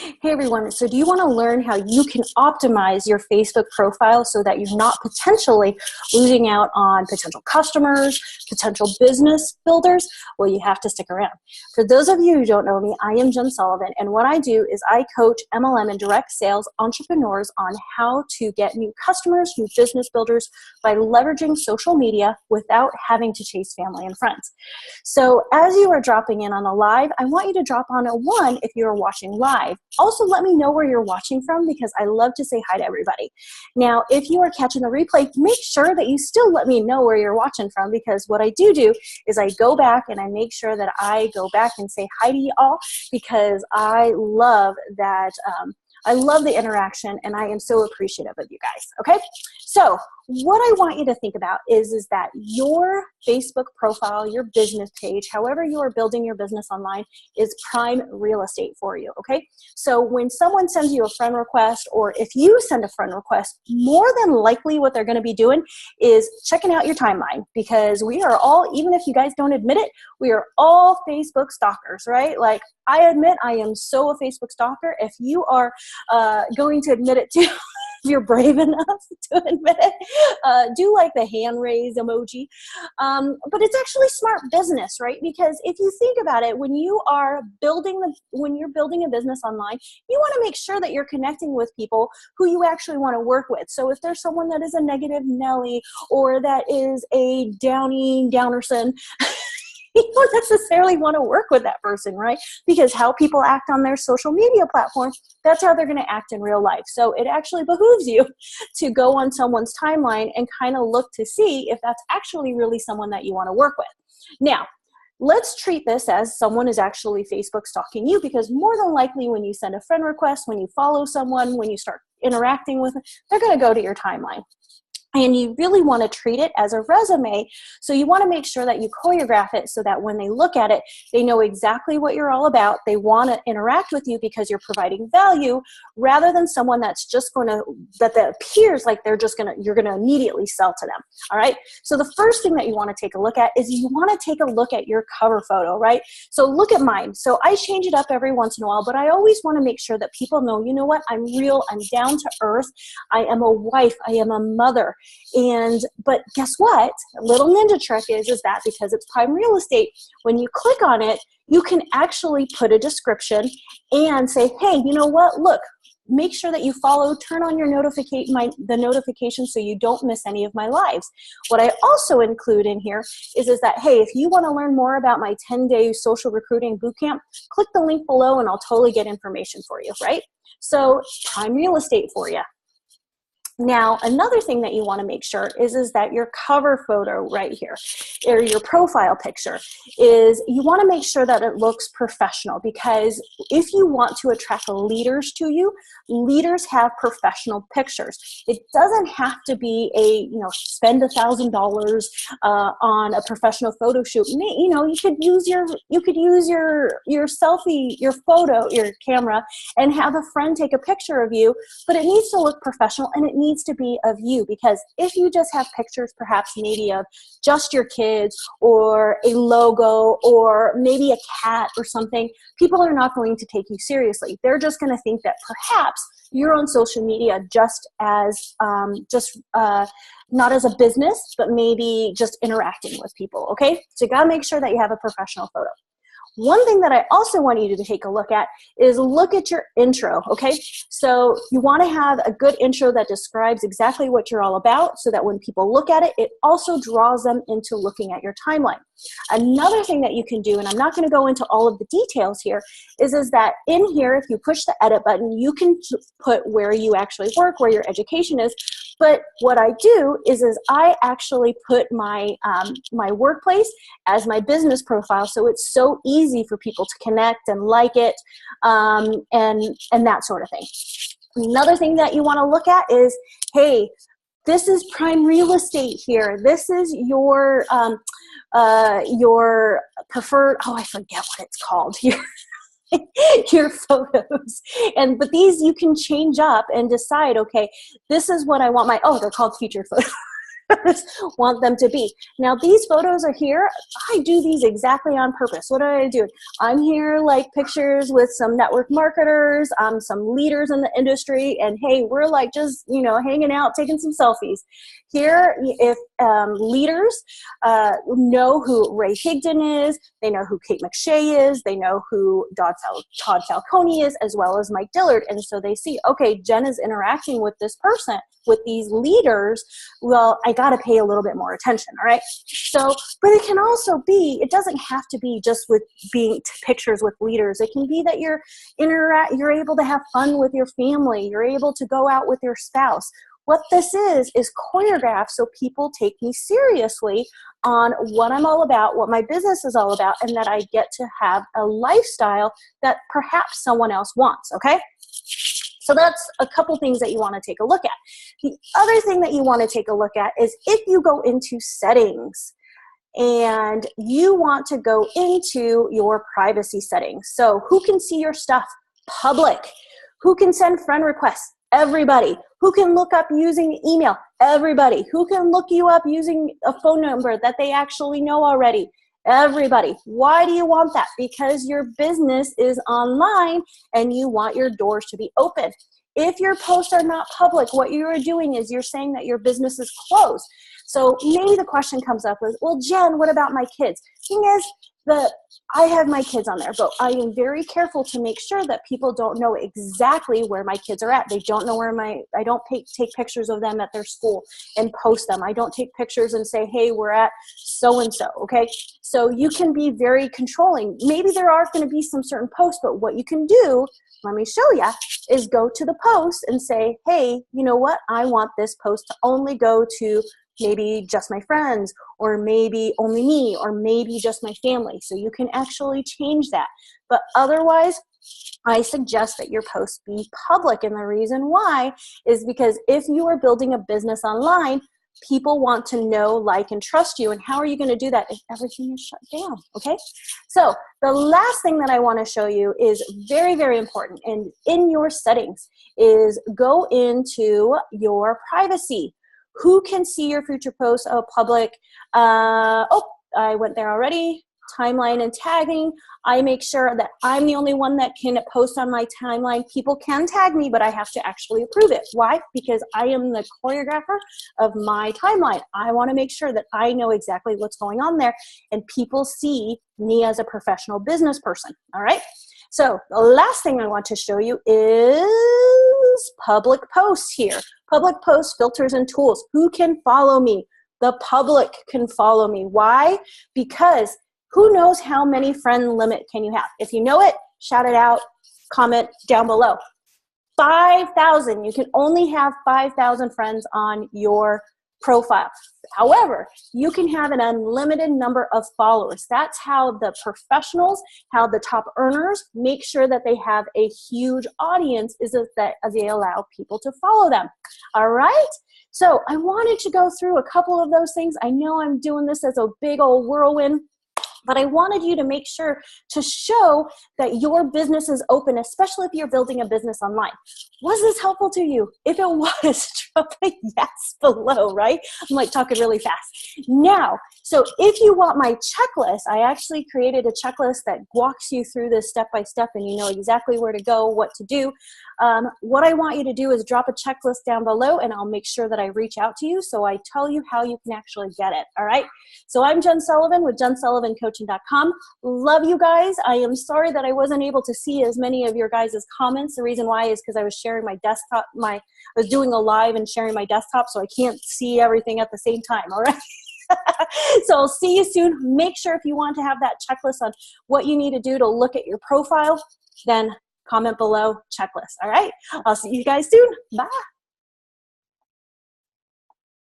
Hey everyone, so do you want to learn how you can optimize your Facebook profile so that you're not potentially losing out on potential customers, potential business builders? Well, you have to stick around. For those of you who don't know me, I am Jen Sullivan, and what I do is I coach MLM and direct sales entrepreneurs on how to get new customers, new business builders by leveraging social media without having to chase family and friends. So as you are dropping in on a live, I want you to drop on a 1 if you're watching live. Also, let me know where you're watching from because I love to say hi to everybody. Now, if you are catching the replay, make sure that you still let me know where you're watching from, because what I do is I go back and I make sure that I go back and say hi to you all, because I love that. I love the interaction, and I am so appreciative of you guys, okay? So what I want you to think about is that your Facebook profile, your business page, however you are building your business online, is prime real estate for you, okay? So when someone sends you a friend request, or if you send a friend request, more than likely what they're gonna be doing is checking out your timeline, because we are all, even if you guys don't admit it, we are all Facebook stalkers, right? Like, I admit I am so a Facebook stalker. If you are going to admit it too, if you're brave enough to admit it, do like the hand raise emoji. But it's actually smart business, right? Because if you think about it, when you're building a business online, you want to make sure that you're connecting with people who you actually want to work with. So if there's someone that is a negative Nelly, or that is a Downerson, you don't necessarily want to work with that person, right? Because how people act on their social media platform, that's how they're going to act in real life. So it actually behooves you to go on someone's timeline and kind of look to see if that's actually really someone that you want to work with. Now, let's treat this as someone is actually Facebook stalking you, because more than likely when you send a friend request, when you follow someone, when you start interacting with them, they're going to go to your timeline. And you really want to treat it as a resume. So you want to make sure that you choreograph it so that when they look at it, they know exactly what you're all about. They want to interact with you because you're providing value, rather than someone that's just going to, that appears like you're going to immediately sell to them. All right. So the first thing that you want to take a look at is you want to take a look at your cover photo, right? So look at mine. So I change it up every once in a while, but I always want to make sure that people know, you know what? I'm real. I'm down to earth. I am a wife. I am a mother. But guess what? A little ninja trick is that because it's prime real estate, when you click on it, you can actually put a description and say, hey, you know what? Look, make sure that you follow, turn on your the notification so you don't miss any of my lives. What I also include in here is that, hey, if you want to learn more about my 10-day social recruiting bootcamp, click the link below and I'll totally get information for you, right? So prime real estate for you. Now, another thing that you want to make sure is that your cover photo right here, or your profile picture, is you want to make sure that it looks professional, because if you want to attract leaders to you, leaders have professional pictures. It doesn't have to be spend $1,000 on a professional photo shoot. You could use your selfie, your photo, your camera, and have a friend take a picture of you, but it needs to look professional and it needs to be of you, because if you just have pictures perhaps maybe of just your kids or a logo or maybe a cat or something, people are not going to take you seriously. They're just going to think that perhaps you're on social media just as not as a business, but maybe just interacting with people, okay? So you got to make sure that you have a professional photo. One thing that I also want you to take a look at is look at your intro, okay? So you want to have a good intro that describes exactly what you're all about, so that when people look at it, it also draws them into looking at your timeline. Another thing that you can do, and I'm not going to go into all of the details here, is that in here, if you push the edit button, you can put where you actually work, where your education is. But what I do is I actually put my my workplace as my business profile, so it's so easy for people to connect and like it, and that sort of thing. Another thing that you want to look at is, hey, this is prime real estate here. This is your preferred, I forget what it's called here. Your photos, but these you can change up and decide, okay, this is what I want they're called featured photos. want them to be. Now, these photos are here. I do these exactly on purpose. What are I doing? I'm here like pictures with some network marketers, some leaders in the industry, and hey, we're like just, hanging out, taking some selfies. Here, if leaders know who Ray Higdon is, they know who Kate McShay is, they know who Todd Falcone is, as well as Mike Dillard. And so they see, okay, Jen is interacting with this person, with these leaders. Well, I got to pay a little bit more attention, all right? So, but it can also be, it doesn't have to be just with being pictures with leaders. It can be that you're able to have fun with your family. You're able to go out with your spouse. What this is choreographed so people take me seriously on what I'm all about, what my business is all about, and that I get to have a lifestyle that perhaps someone else wants, okay? So that's a couple things that you want to take a look at. The other thing that you want to take a look at is if you go into settings and you want to go into your privacy settings. So who can see your stuff? Public. Who can send friend requests? Everybody. Who can look up using email? Everybody. Who can look you up using a phone number that they actually know already? Everybody. Why do you want that? Because your business is online and you want your doors to be open. If your posts are not public, what you are doing is you're saying that your business is closed. So maybe the question comes up is, well, Jen, what about my kids? Thing is, I have my kids on there, but I am very careful to make sure that people don't know exactly where my kids are at. They don't know I don't take pictures of them at their school and post them. I don't take pictures and say, hey, we're at so-and-so, okay? So you can be very controlling. Maybe there are going to be some certain posts, but what you can do, let me show you, is go to the post and say, hey, you know what? I want this post to only go to maybe just my friends, or maybe only me, or maybe just my family. So you can actually change that. But otherwise, I suggest that your posts be public. And the reason why is because if you are building a business online, people want to know, like, and trust you. And how are you going to do that if everything is shut down? Okay. So the last thing that I want to show you is very, very important. And in your settings is go into your privacy. Who can see your future posts? Oh, public. I went there already. Timeline and tagging. I make sure that I'm the only one that can post on my timeline. People can tag me, but I have to actually approve it. Why? Because I am the choreographer of my timeline. I want to make sure that I know exactly what's going on there and people see me as a professional business person. All right. So the last thing I want to show you is public posts here. Public post filters and tools. Who can follow me? The public can follow me. Why? Because who knows how many friend limit can you have? If you know it, shout it out, comment down below. 5,000. You can only have 5,000 friends on your profile. However, you can have an unlimited number of followers. That's how the professionals, how the top earners make sure that they have a huge audience, is that they allow people to follow them. All right? So I wanted to go through a couple of those things. I know I'm doing this as a big old whirlwind, but I wanted you to make sure to show that your business is open, especially if you're building a business online. Was this helpful to you? If it was, drop a yes below, right? I'm like talking really fast. Now, so if you want my checklist, I actually created a checklist that walks you through this step by step and you know exactly where to go, what to do. What I want you to do is drop a checklist down below and I'll make sure that I reach out to you so I tell you how you can actually get it, all right? So I'm Jen Sullivan with JenSullivanCoaching.com. Love you guys. I am sorry that I wasn't able to see as many of your guys' comments. The reason why is because I was sharing my desktop, I was doing a live and sharing my desktop, so I can't see everything at the same time, all right? So I'll see you soon. Make sure if you want to have that checklist on what you need to do to look at your profile, then comment below checklist, all right? I'll see you guys soon. Bye.